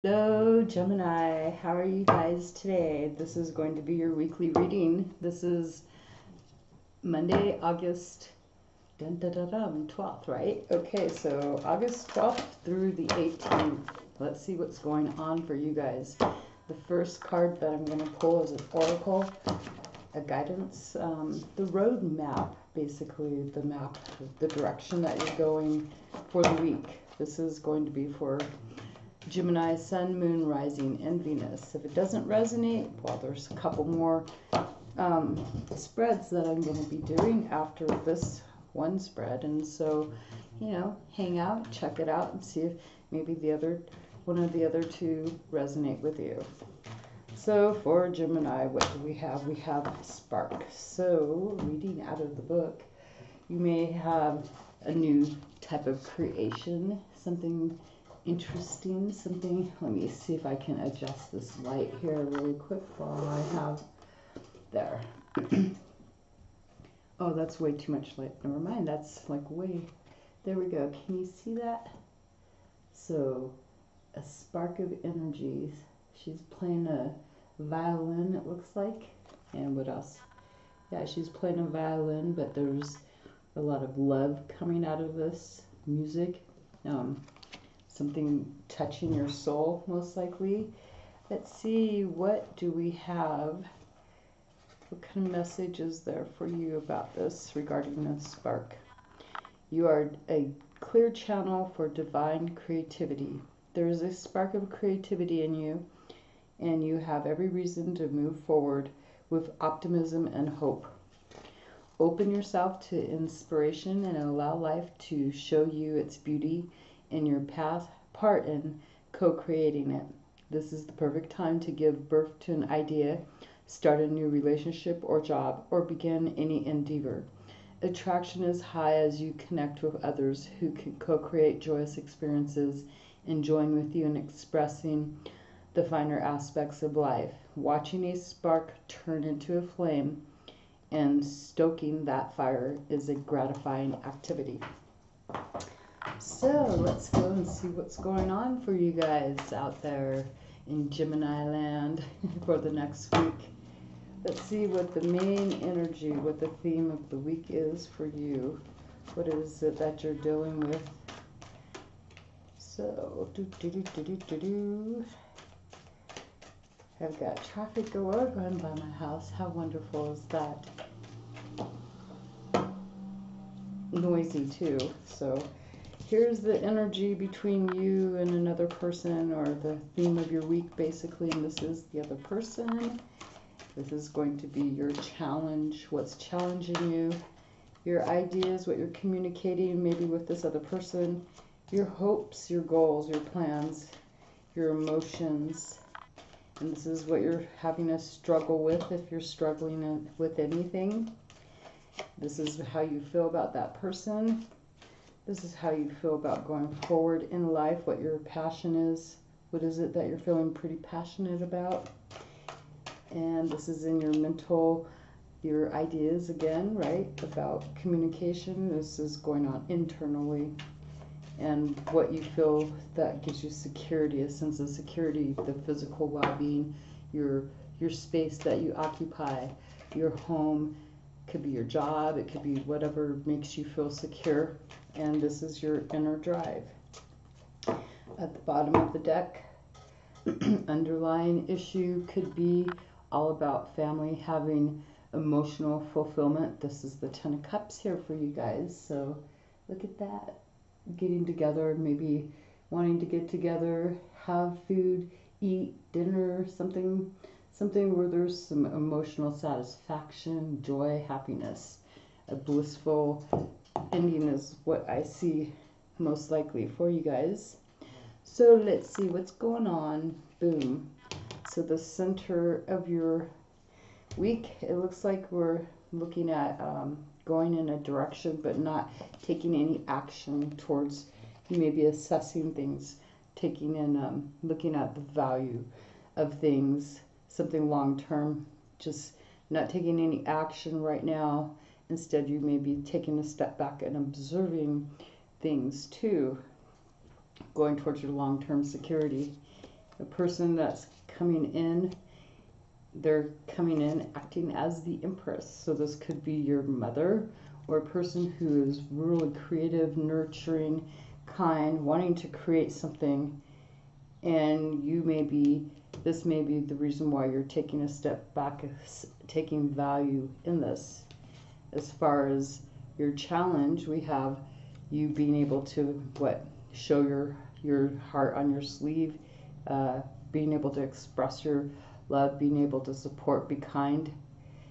Hello, Gemini. How are you guys today? This is going to be your weekly reading. This is Monday, August 12th, right? Okay, so August 12th through the 18th. Let's see what's going on for you guys. The first card that I'm going to pull is an oracle, a guidance, the road map, basically the map, the direction that you're going for the week. This is going to be for Gemini, Sun, Moon, Rising, and Venus. If it doesn't resonate, well, there's a couple more spreads that I'm going to be doing after this one spread. And so, hang out, check it out, and see if maybe one of the other two resonate with you. So for Gemini, what do we have? We have Spark. So, reading out of the book, you may have a new type of creation, something interesting, something. Let me see if I can adjust this light here really quick while I have there. Oh, that's way too much light. Never mind, that's like way, there we go. Can you see that? So a spark of energy. She's playing a violin, it looks like. And what else? Yeah, she's playing a violin, but there's a lot of love coming out of this music. Something touching your soul, most likely. Let's see, what do we have? What kind of message is there for you about this regarding the spark? You are a clear channel for divine creativity. There is a spark of creativity in you, and you have every reason to move forward with optimism and hope. Open yourself to inspiration and allow life to show you its beauty in your part in co-creating it. This is the perfect time to give birth to an idea, start a new relationship or job, or begin any endeavor. Attraction is high as you connect with others who can co-create joyous experiences and join with you in expressing the finer aspects of life. Watching a spark turn into a flame and stoking that fire is a gratifying activity. So let's go and see what's going on for you guys out there in Gemini land for the next week. Let's see what the main energy, what the theme of the week is for you. What is it that you're dealing with? So, I've got traffic going by my house. How wonderful is that? Noisy too. So here's the energy between you and another person, or the theme of your week basically, and this is the other person. This is going to be your challenge, what's challenging you, your ideas, what you're communicating maybe with this other person, your hopes, your goals, your plans, your emotions. And this is what you're having a struggle with if you're struggling with anything. This is how you feel about that person. This is how you feel about going forward in life, what your passion is. What is it that you're feeling pretty passionate about? And this is in your mental, your ideas again, right? About communication. This is going on internally. And what you feel that gives you security, a sense of security, the physical well-being, your space that you occupy, your home, could be your job, it could be whatever makes you feel secure. And this is your inner drive. At the bottom of the deck, underlying issue could be all about family having emotional fulfillment. This is the Ten of Cups here for you guys. So look at that. Getting together, maybe wanting to get together, have food, eat dinner, something where there's some emotional satisfaction, joy, happiness. A blissful ending is what I see most likely for you guys. So let's see what's going on. Boom. So the center of your week, it looks like we're looking at going in a direction but not taking any action towards. You may be assessing things, taking in, looking at the value of things, something long term, just not taking any action right now. Instead, you may be taking a step back and observing things too, going towards your long term security. The person that's coming in, they're coming in acting as the Empress. So this could be your mother, or a person who is really creative, nurturing, kind, wanting to create something. And this may be the reason why you're taking a step back, taking value in this. As far as your challenge, we have you being able to show your heart on your sleeve, being able to express your love, being able to support, be kind.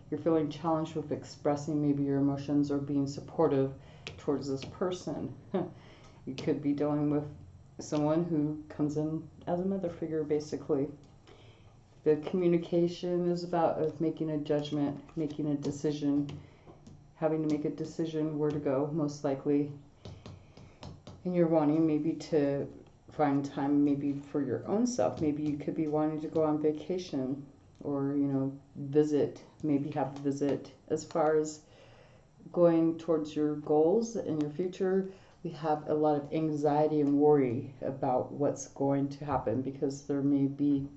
You're feeling challenged with expressing maybe your emotions or being supportive towards this person. You could be dealing with someone who comes in as a mother figure, basically. The communication is about making a judgment, making a decision, having to make a decision where to go, most likely. And you're wanting maybe to find time maybe for your own self. Maybe you could be wanting to go on vacation or, visit, maybe have a visit. As far as going towards your goals in your future, we have a lot of anxiety and worry about what's going to happen, because there may be,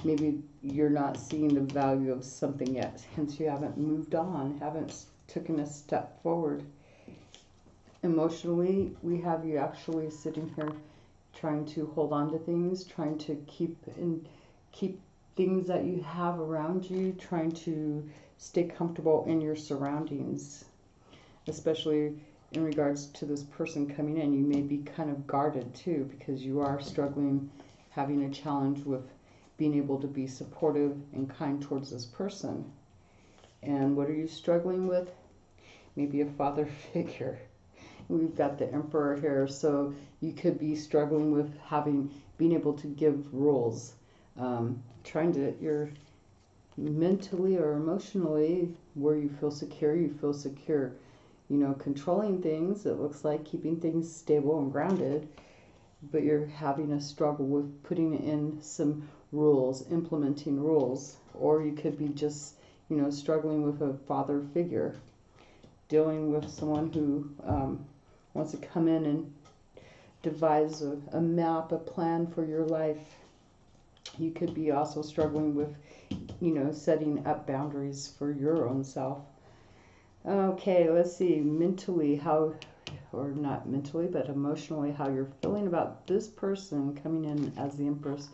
maybe you're not seeing the value of something yet, hence you haven't moved on, haven't taken a step forward. Emotionally, we have you actually sitting here trying to hold on to things, trying to keep things that you have around you, trying to stay comfortable in your surroundings, especially in regards to this person coming in. You may be kind of guarded too, because you are struggling, having a challenge with being able to be supportive and kind towards this person. And what are you struggling with? Maybe a father figure. We've got the Emperor here, so you could be struggling with being able to give rules, you're mentally or emotionally where you feel secure, controlling things. It looks like keeping things stable and grounded, but you're having a struggle with putting in some rules, implementing rules. Or you could be just, struggling with a father figure, dealing with someone who wants to come in and devise a map, a plan for your life. You could be also struggling with, setting up boundaries for your own self. Okay, let's see, mentally or not mentally, but emotionally, how you're feeling about this person coming in as the Empress.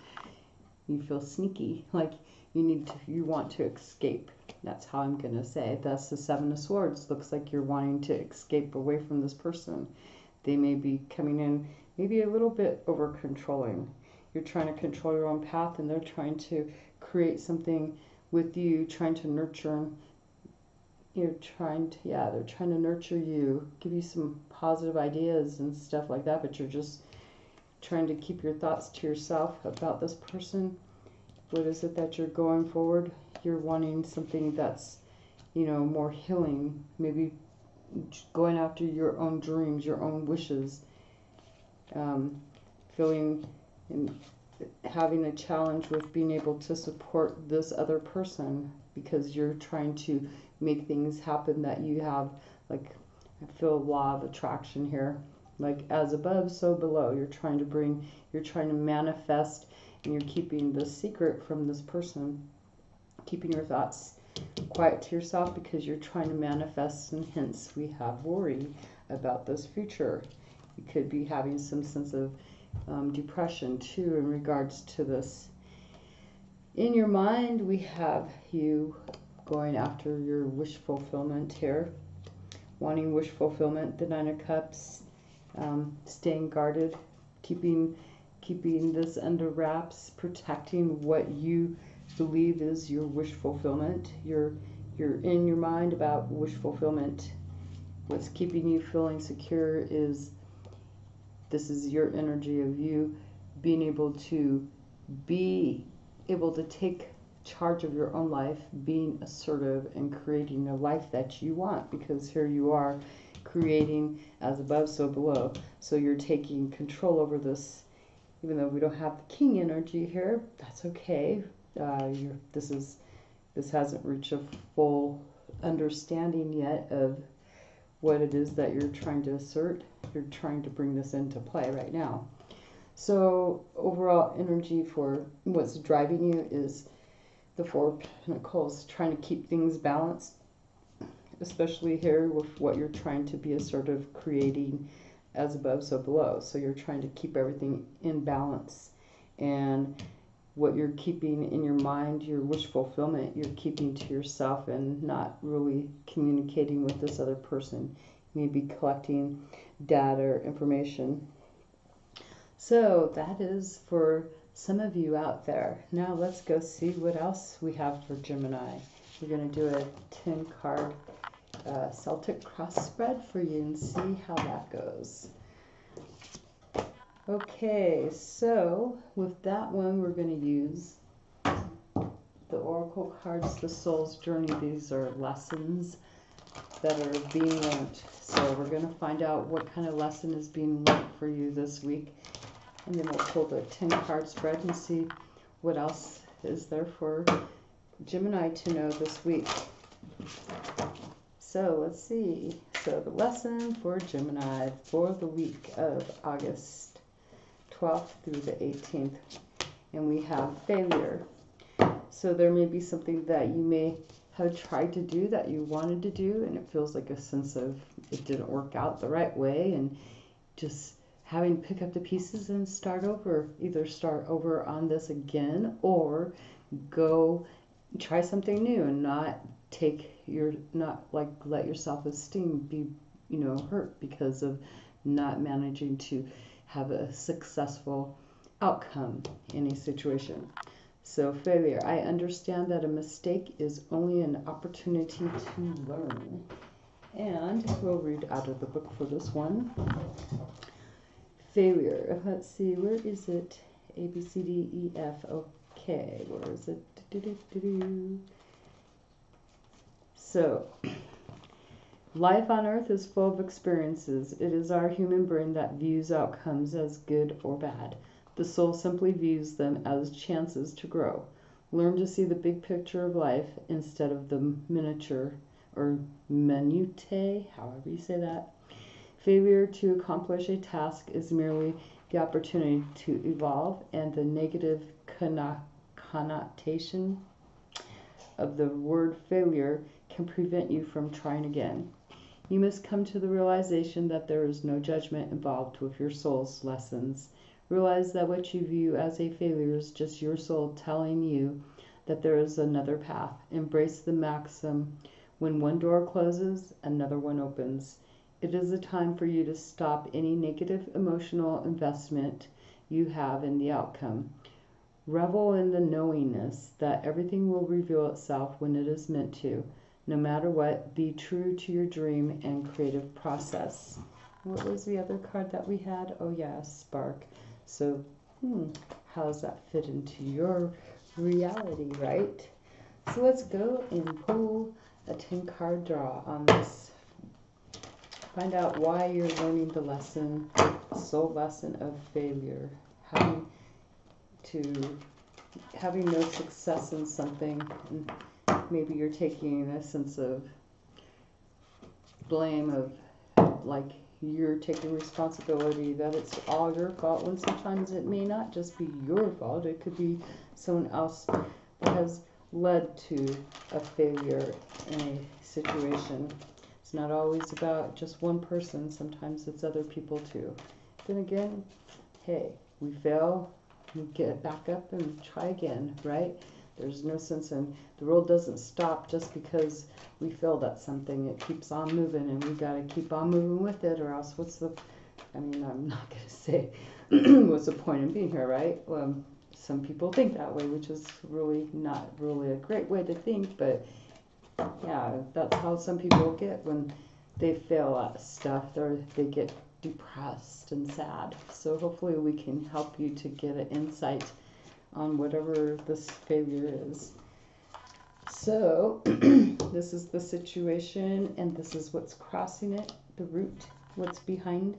You feel sneaky, like you want to escape. That's how I'm going to say. That's the Seven of Swords. Looks like you're wanting to escape away from this person. They may be coming in maybe a little bit over controlling. You're trying to control your own path, and they're trying to create something with you, trying to nurture. They're trying to nurture you, give you some positive ideas and stuff like that, but you're just trying to keep your thoughts to yourself about this person. What is it that you're going forward? You're wanting something that's, more healing, maybe going after your own dreams, your own wishes, feeling and having a challenge with being able to support this other person, because you're trying to make things happen that you have, like, I feel law of attraction here, like as above, so below. You're trying to manifest, and you're keeping the secret from this person, keeping your thoughts quiet to yourself, because you're trying to manifest, and hence we have worry about this future. You could be having some sense of depression too in regards to this. In your mind, we have you going after your wish fulfillment here, wanting wish fulfillment, the Nine of Cups, staying guarded, keeping this under wraps, protecting what you believe is your wish fulfillment. You're in your mind about wish fulfillment. What's keeping you feeling secure is this is your energy of you being able to take charge of your own life, being assertive, and creating a life that you want, because here you are creating as above, so below. So you're taking control over this. Even though we don't have the King energy here, that's okay. This hasn't reached a full understanding yet of what it is that you're trying to assert. You're trying to bring this into play right now. So overall energy for what's driving you is the Four of Pentacles, trying to keep things balanced, especially here with what you're trying to be assertive, creating as above, so below. So you're trying to keep everything in balance. And what you're keeping in your mind, your wish fulfillment, you're keeping to yourself and not really communicating with this other person. You may be collecting data or information. So that is for some of you out there. Now let's go see what else we have for Gemini. We're going to do a 10 card Celtic cross spread for you and see how that goes. Okay, so with that one, we're going to use the Oracle cards, the Soul's Journey. These are lessons that are being learned. So we're going to find out what kind of lesson is being learned for you this week. And then we'll pull the 10 card spread and see what else is there for Gemini to know this week. So let's see. So the lesson for Gemini for the week of August 12th through the 18th. And we have failure. So there may be something that you may have tried to do that you wanted to do, and it feels like a sense of it didn't work out the right way, and just having to pick up the pieces and start over. Either start over on this again or go try something new and not let your self-esteem be, hurt because of not managing to have a successful outcome in a situation. So failure. I understand that a mistake is only an opportunity to learn. And we'll read out of the book for this one. Failure. Let's see, where is it? A, B, C, D, E, F. Okay, where is it? So, life on earth is full of experiences. It is our human brain that views outcomes as good or bad. The soul simply views them as chances to grow. Learn to see the big picture of life instead of the miniature or minutiae, however you say that. Failure to accomplish a task is merely the opportunity to evolve, and the negative connotation of the word failure can prevent you from trying again. You must come to the realization that there is no judgment involved with your soul's lessons. Realize that what you view as a failure is just your soul telling you that there is another path. Embrace the maxim, when one door closes, another one opens. It is a time for you to stop any negative emotional investment you have in the outcome. Revel in the knowingness that everything will reveal itself when it is meant to. No matter what, be true to your dream and creative process. What was the other card that we had? Oh yeah, Spark. So, how does that fit into your reality, right? So let's go and pull a 10 card draw on this. Find out why you're learning the lesson, soul lesson of failure. Having no success in something, and maybe you're taking a sense of blame of like you're taking responsibility that it's all your fault, when sometimes it may not just be your fault. It could be someone else that has led to a failure in a situation. It's not always about just one person. Sometimes it's other people too. Then again, hey, we fail, we get back up and try again, right? There's no sense in, the world doesn't stop just because we failed at something. It keeps on moving, and we got to keep on moving with it, or else I'm not going to say what's the point in being here, right? Some people think that way, which is really not really a great way to think, but yeah, that's how some people get when they fail at stuff. They get depressed and sad. So hopefully we can help you to get an insight on whatever this failure is. So this is the situation, and this is what's crossing it, the root, what's behind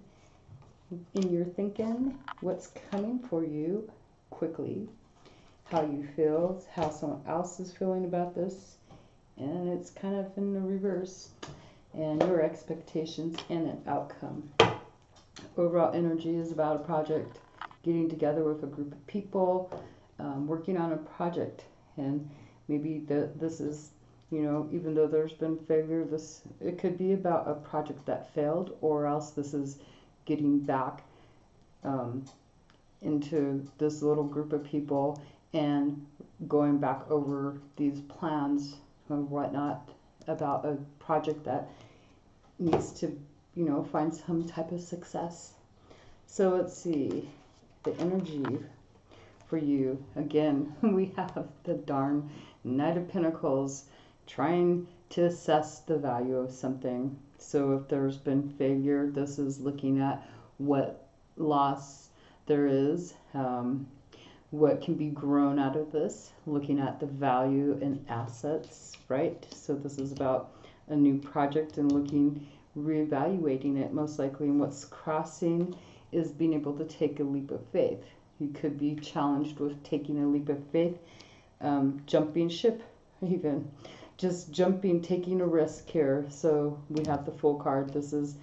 in your thinking, what's coming for you quickly, how you feel, how someone else is feeling about this, and it's kind of in the reverse, and your expectations and an outcome. Overall energy is about a project getting together with a group of people, working on a project. And maybe this is, you know, even though there's been failure, it could be about a project that failed, or else this is getting back into this little group of people and going back over these plans and whatnot about a project that needs to, you know, find some type of success. So let's see, the energy for you. Again, we have the darn Knight of Pentacles trying to assess the value of something. So if there's been failure, this is looking at what loss there is, what can be grown out of this, looking at the value and assets, right? So this is about a new project and reevaluating it most likely, and what's crossing is being able to take a leap of faith. You could be challenged with taking a leap of faith, jumping ship, even just jumping, taking a risk here. So we have the Fool card. This is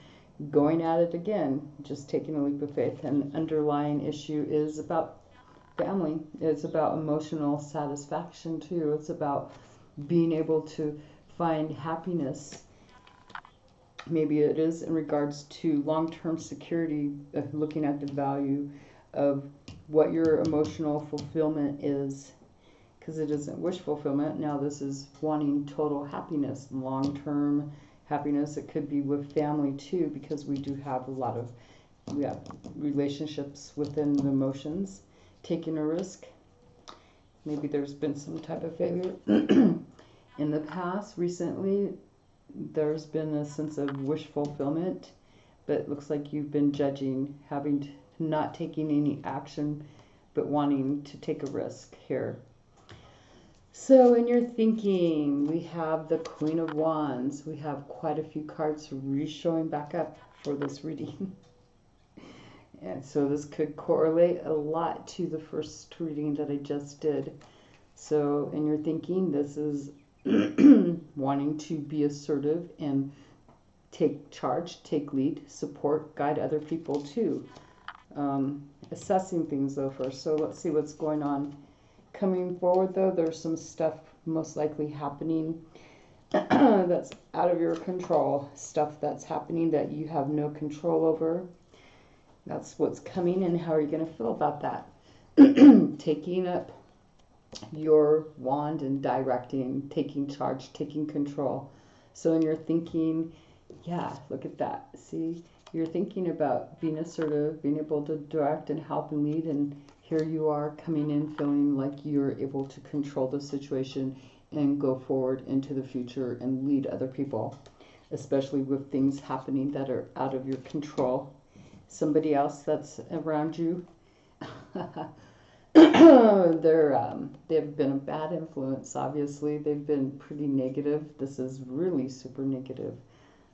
going at it again, just taking a leap of faith. And underlying issue is about family. It's about emotional satisfaction too. It's about being able to find happiness. Maybe it is in regards to long-term security, looking at the value of what your emotional fulfillment is, because it isn't wish fulfillment. Now this is wanting total happiness, long-term happiness. It could be with family too, because we do have we have relationships within the emotions. Taking a risk. Maybe there's been some type of failure in the past. Recently, there's been a sense of wish fulfillment, but it looks like you've been judging, not taking any action, but wanting to take a risk here. So in your thinking, we have the Queen of Wands. We have quite a few cards showing back up for this reading. And so this could correlate a lot to the first reading that I just did. So in your thinking, this is wanting to be assertive and take charge, take lead, support, guide other people too. Assessing things though first. So let's see what's going on. Coming forward though, there's some stuff most likely happening that's out of your control. Stuff that's happening that you have no control over. That's what's coming, and how are you going to feel about that? Taking up your wand and directing, taking charge, taking control. So in your thinking, yeah, look at that. See, you're thinking about being assertive, being able to direct and help and lead, and here you are coming in feeling like you're able to control the situation and go forward into the future and lead other people, especially with things happening that are out of your control. Somebody else that's around you, they've been a bad influence. Obviously, they've been pretty negative. This is really super negative.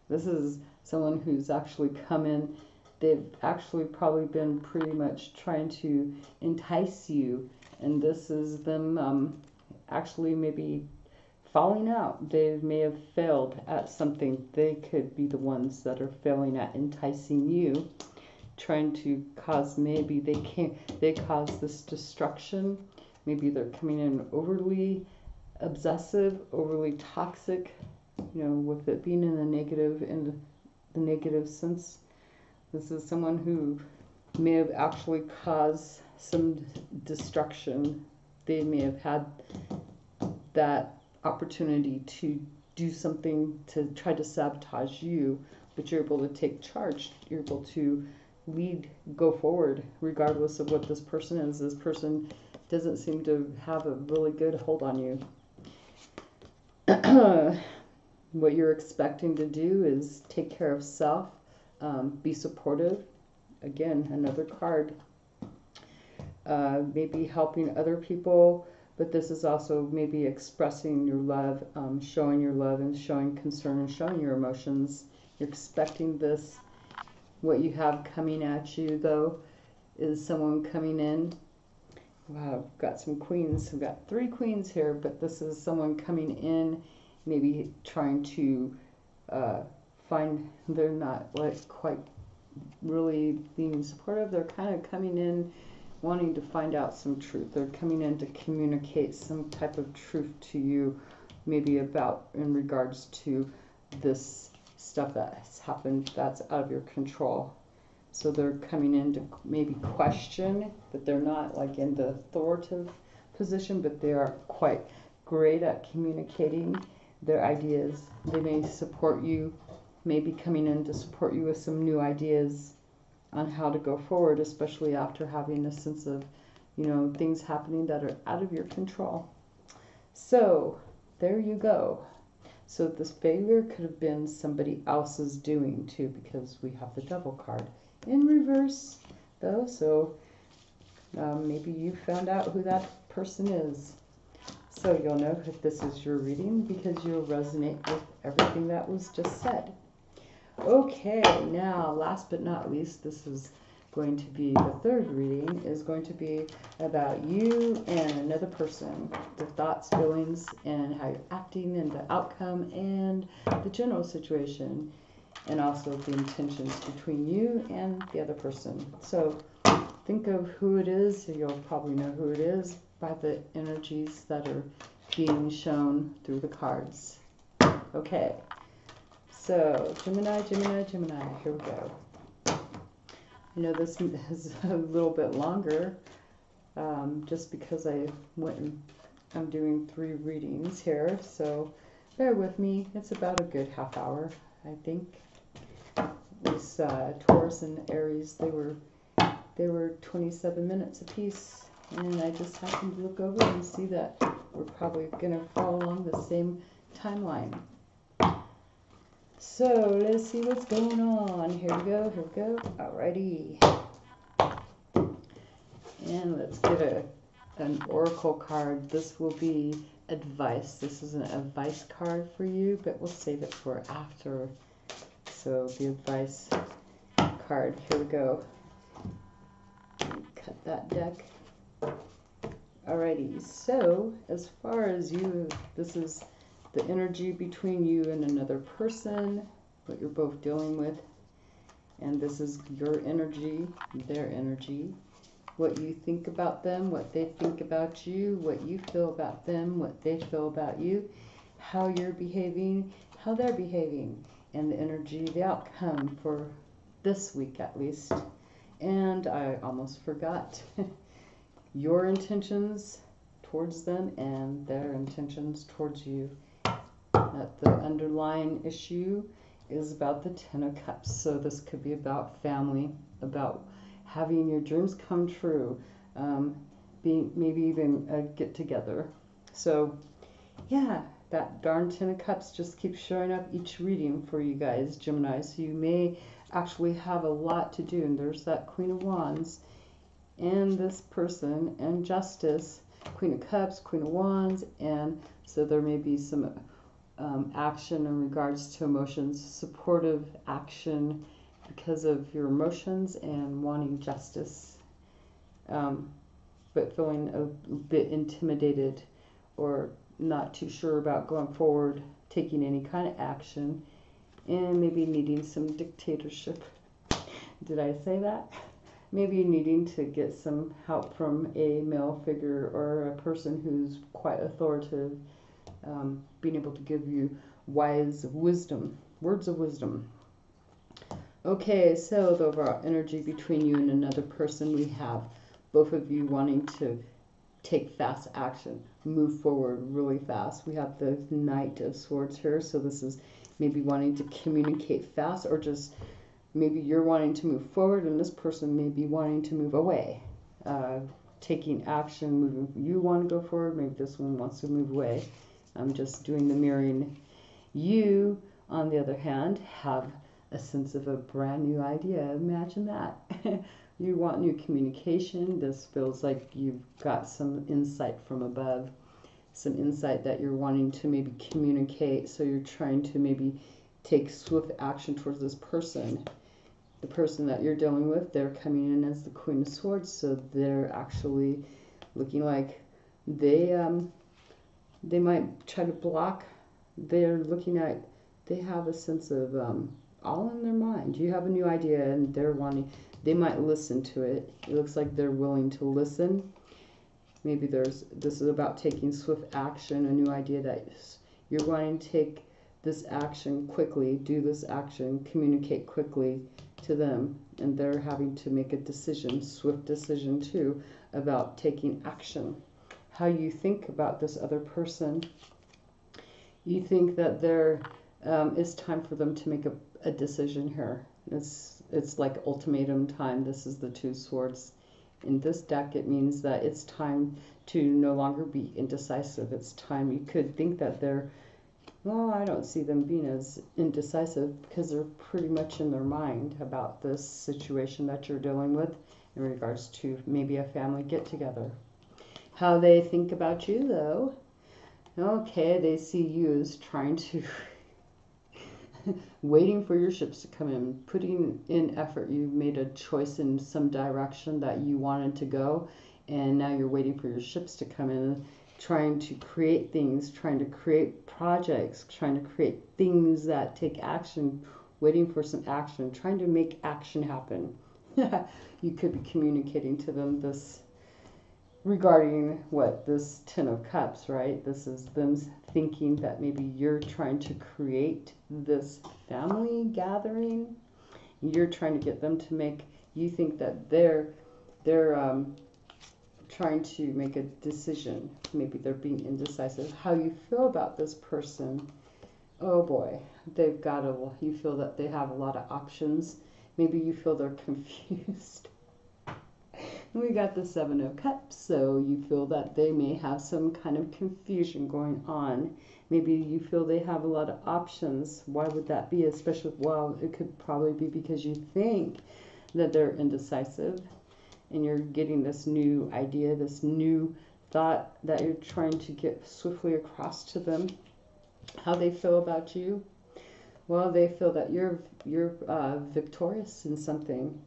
This is someone who's actually come in. They've actually probably been pretty much trying to entice you, and this is them actually maybe falling out. They may have failed at something. They could be the ones that are failing at enticing you, trying to cause, maybe they cause this destruction. Maybe they're coming in overly obsessive, overly toxic, you know, with it being in the negative sense. This is someone who may have actually caused some destruction. They may have had that opportunity to do something to try to sabotage you, but you're able to take charge. You're able to lead, go forward, regardless of what this person is. This person doesn't seem to have a really good hold on you. What you're expecting to do is take care of self, be supportive. Again, another card. Maybe helping other people, but this is also maybe expressing your love, showing your love and showing concern and showing your emotions. You're expecting this. What you have coming at you, though, is someone coming in. Wow, I've got some queens. We've got 3 queens here, but this is someone coming in, maybe trying to find, they're not like quite really being supportive. They're kind of coming in wanting to find out some truth. They're coming in to communicate some type of truth to you, maybe about in regards to this stuff that has happened that's out of your control. So they're coming in to maybe question, but they're not like in the authoritative position, but they are quite great at communicating their ideas. They may support you, maybe coming in to support you with some new ideas on how to go forward, especially after having a sense of, things happening that are out of your control. So there you go. So this failure could have been somebody else's doing too, because we have the Devil card in reverse though. So maybe you found out who that person is. So you'll know if this is your reading because you'll resonate with everything that was just said. Okay, now last but not least, this is going to be the third reading, is going to be about you and another person, the thoughts, feelings, and how you're acting, and the outcome, and the general situation, and also the intentions between you and the other person. So think of who it is. You'll probably know who it is by the energies that are being shown through the cards. Okay, so Gemini, Gemini, Gemini, here we go. I know this is a little bit longer, just because I'm doing 3 readings here, so bear with me. It's about a good half hour, I think. These Taurus and Aries, they were 27 minutes apiece, and I just happened to look over and see that we're probably going to fall along the same timeline. So let's see what's going on. Here we go, here we go. Alrighty. And let's get an oracle card. This will be advice. This is an advice card for you, but we'll save it for after. So the advice card, here we go. Cut that deck. Alrighty, so as far as you, this is the energy between you and another person, what you're both dealing with. And this is your energy, their energy, what you think about them, what they think about you, what you feel about them, what they feel about you, how you're behaving, how they're behaving, and the energy, the outcome for this week at least. And I almost forgot your intentions towards them and their intentions towards you. That the underlying issue is about the 10 of Cups. So this could be about family, about having your dreams come true, being maybe even a get together. So yeah, that darn 10 of Cups just keeps showing up each reading for you guys, Gemini. So you may actually have a lot to do. And there's that Queen of Wands and this person and Justice, Queen of Cups, Queen of Wands, and so there may be some action in regards to emotions, supportive action because of your emotions and wanting justice, but feeling a bit intimidated or not too sure about going forward, taking any kind of action, and maybe needing some dictatorship. Did I say that? Maybe needing to get some help from a male figure or a person who's quite authoritative, being able to give you wise wisdom, words of wisdom. Okay, so the overall energy between you and another person, we have both of you wanting to take fast action, move forward really fast. We have the Knight of Swords here, so this is maybe wanting to communicate fast, or just maybe you're wanting to move forward and this person may be wanting to move away, taking action, moving. You want to go forward, maybe this one wants to move away. I'm just doing the mirroring. You, on the other hand, have a sense of a brand new idea. Imagine that. You want new communication. This feels like you've got some insight from above, some insight that you're wanting to maybe communicate. So you're trying to maybe take swift action towards this person. The person that you're dealing with, they're coming in as the Queen of Swords, so they're actually looking like they might try to block. They're looking at, they have a sense of all in their mind. You have a new idea and they're wanting, They might listen to it. It looks like they're willing to listen. Maybe this is about taking swift action, a new idea that you're going to take this action quickly, do this action, communicate quickly to them, and they're having to make a decision, swift decision too, about taking action. How you think about this other person. You think that it's time for them to make a decision here. It's like ultimatum time. This is the Two Swords. In this deck, it means that it's time to no longer be indecisive. It's time. You could think that well, I don't see them being as indecisive because they're pretty much in their mind about this situation that you're dealing with in regards to maybe a family get-together. How they think about you, though. Okay, they see you as trying to waiting for your ships to come in, putting in effort. You made a choice in some direction that you wanted to go, and now you're waiting for your ships to come in, trying to create things, trying to create projects, trying to create things that take action, waiting for some action, trying to make action happen. You could be communicating to them this regarding this Ten of Cups, right? This is them thinking that maybe you're trying to create this family gathering. You're trying to get them to you think that they're trying to make a decision. Maybe they're being indecisive. How you feel about this person. Oh boy, you feel that they have a lot of options. Maybe you feel they're confused. We got the Seven of Cups, so you feel that they may have some kind of confusion going on. Maybe you feel they have a lot of options. Why would that be? Especially, well, it could probably be because you think that they're indecisive and you're getting this new idea, this new thought that you're trying to get swiftly across to them. How they feel about you? Well, they feel that you're victorious in something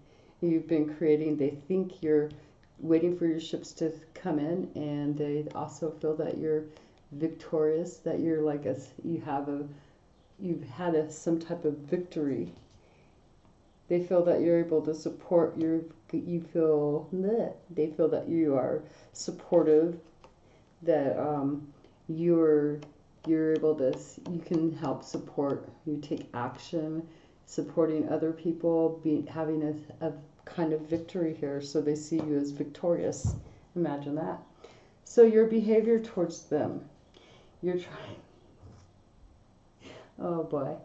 you've been creating. They think you're waiting for your ships to come in, and they also feel that you're victorious, that you're like you've had some type of victory. They feel that you're able to support they feel that you are supportive, that you're able to, you can help support, you take action, supporting other people, having a kind of victory here. So they see you as victorious. Imagine that. So your behavior towards them, you're trying, oh boy,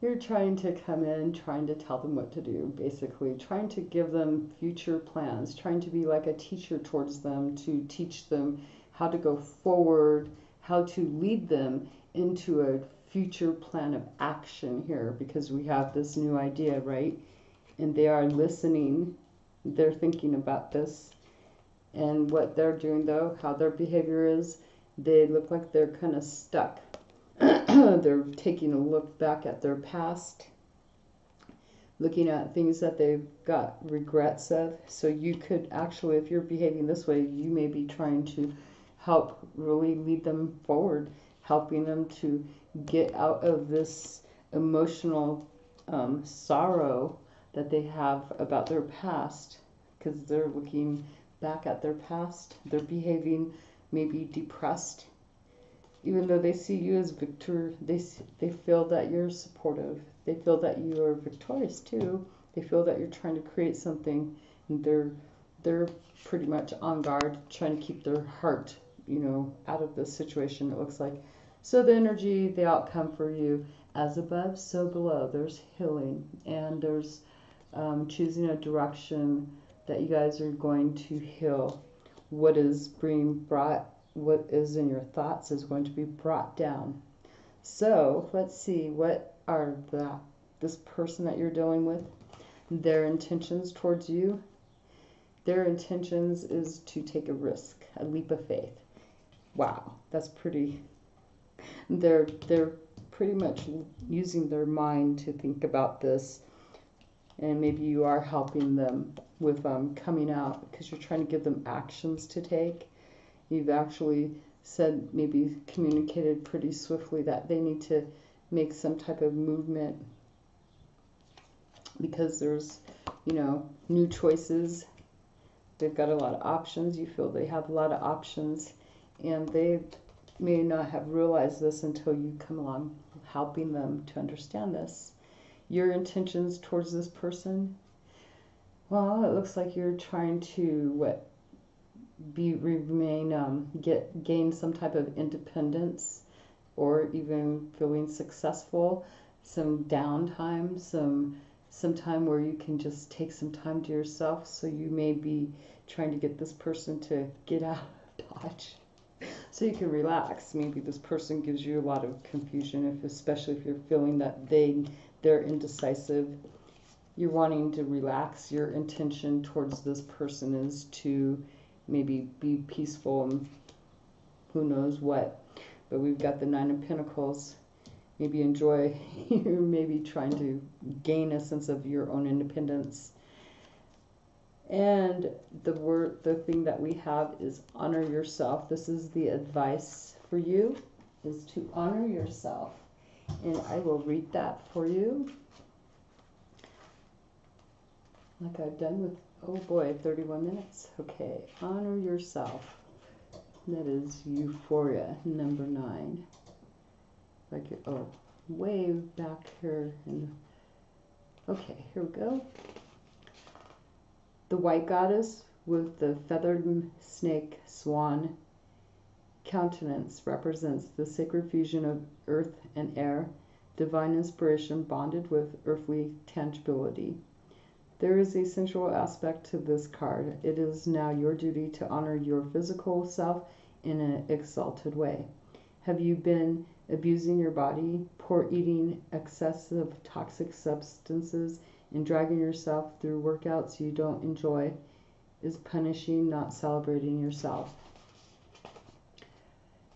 you're trying to come in, trying to tell them what to do, basically trying to give them future plans, trying to be like a teacher towards them, to teach them how to go forward, how to lead them into a future plan of action here, because we have this new idea, right? And they are listening, they're thinking about this, and what they're doing though, how their behavior is, they look like they're kind of stuck. They're taking a look back at their past, looking at things that they've got regrets of. So you could actually, if you're behaving this way, you may be trying to help really lead them forward, helping them to get out of this emotional sorrow that they have about their past, because they're looking back at their past. They're behaving maybe depressed, even though they see you as victor. They feel that you're supportive. They feel that you are victorious too. They feel that you're trying to create something, and they're pretty much on guard, trying to keep their heart, out of this situation, it looks like. So the energy, the outcome for you, as above, so below. There's healing, and there's choosing a direction that you guys are going to heal. What is being brought, what is in your thoughts is going to be brought down. So let's see, what are this person that you're dealing with, their intentions towards you? Their intentions is to take a risk, a leap of faith. Wow, that's pretty. They're pretty much using their mind to think about this, and maybe you are helping them with coming out, because you're trying to give them actions to take. You've actually said, maybe communicated pretty swiftly, that they need to make some type of movement, because there's you know, new choices. They've got a lot of options. You feel they have a lot of options, and they may not have realized this until you come along helping them to understand this. Your intentions towards this person, well, it looks like you're trying to gain some type of independence, or even feeling successful, some downtime, some time where you can just take some time to yourself. So you may be trying to get this person to get out of Dodge so you can relax. Maybe this person gives you a lot of confusion, especially if you're feeling that they're indecisive. You're wanting to relax. Your intention towards this person is to maybe be peaceful and who knows what. But we've got the Nine of Pentacles. Maybe enjoy, you're maybe trying to gain a sense of your own independence. And the thing that we have is honor yourself. This is the advice for you, is to honor yourself. And I will read that for you, like I've done with, oh boy, 31 minutes. Okay, honor yourself. That is Euphoria, number 9. Like, oh, way back here. Okay, here we go. The white goddess with the feathered snake swan countenance represents the sacred fusion of earth and air, divine inspiration bonded with earthly tangibility. There is a sensual aspect to this card. It is now your duty to honor your physical self in an exalted way. Have you been abusing your body, poor eating, excessive toxic substances, and dragging yourself through workouts you don't enjoy? Is punishing, not celebrating yourself.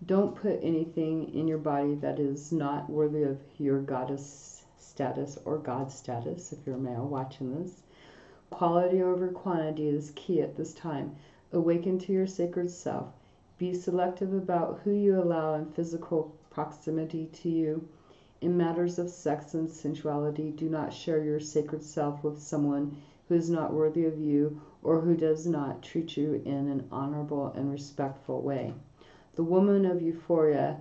Don't put anything in your body that is not worthy of your goddess status or God status, if you're a male watching this. Quality over quantity is key at this time. Awaken to your sacred self. Be selective about who you allow in physical proximity to you. In matters of sex and sensuality, do not share your sacred self with someone who is not worthy of you or who does not treat you in an honorable and respectful way. The woman of Euphoria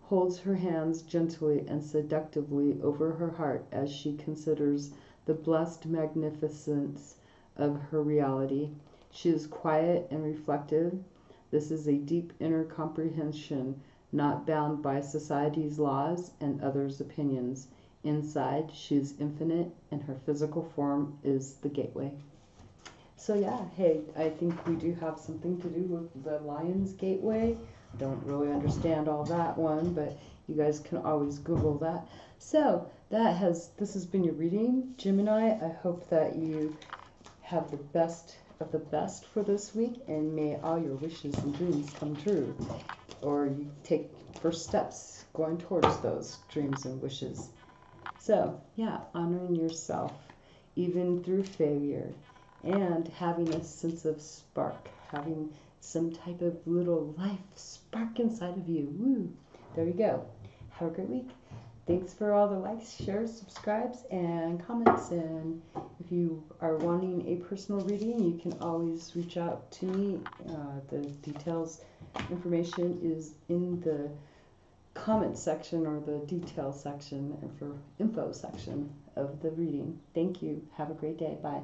holds her hands gently and seductively over her heart as she considers the blessed magnificence of her reality. She is quiet and reflective. This is a deep inner comprehension, not bound by society's laws and others' opinions. Inside, she is infinite, and her physical form is the gateway. So yeah, hey, I think we do have something to do with the Lion's Gateway. I don't really understand all that one, but you guys can always Google that. So this has been your reading, Gemini. I hope that you have the best of the best for this week, and may all your wishes and dreams come true, or you take first steps going towards those dreams and wishes. So yeah, honoring yourself even through failure, and having a sense of spark, having some type of little life spark inside of you. Woo! There you go. Have a great week. Thanks for all the likes, shares, subscribes, and comments. And if you are wanting a personal reading, you can always reach out to me. The details, information is in the comment section or the details section and for info section of the reading. Thank you. Have a great day. Bye.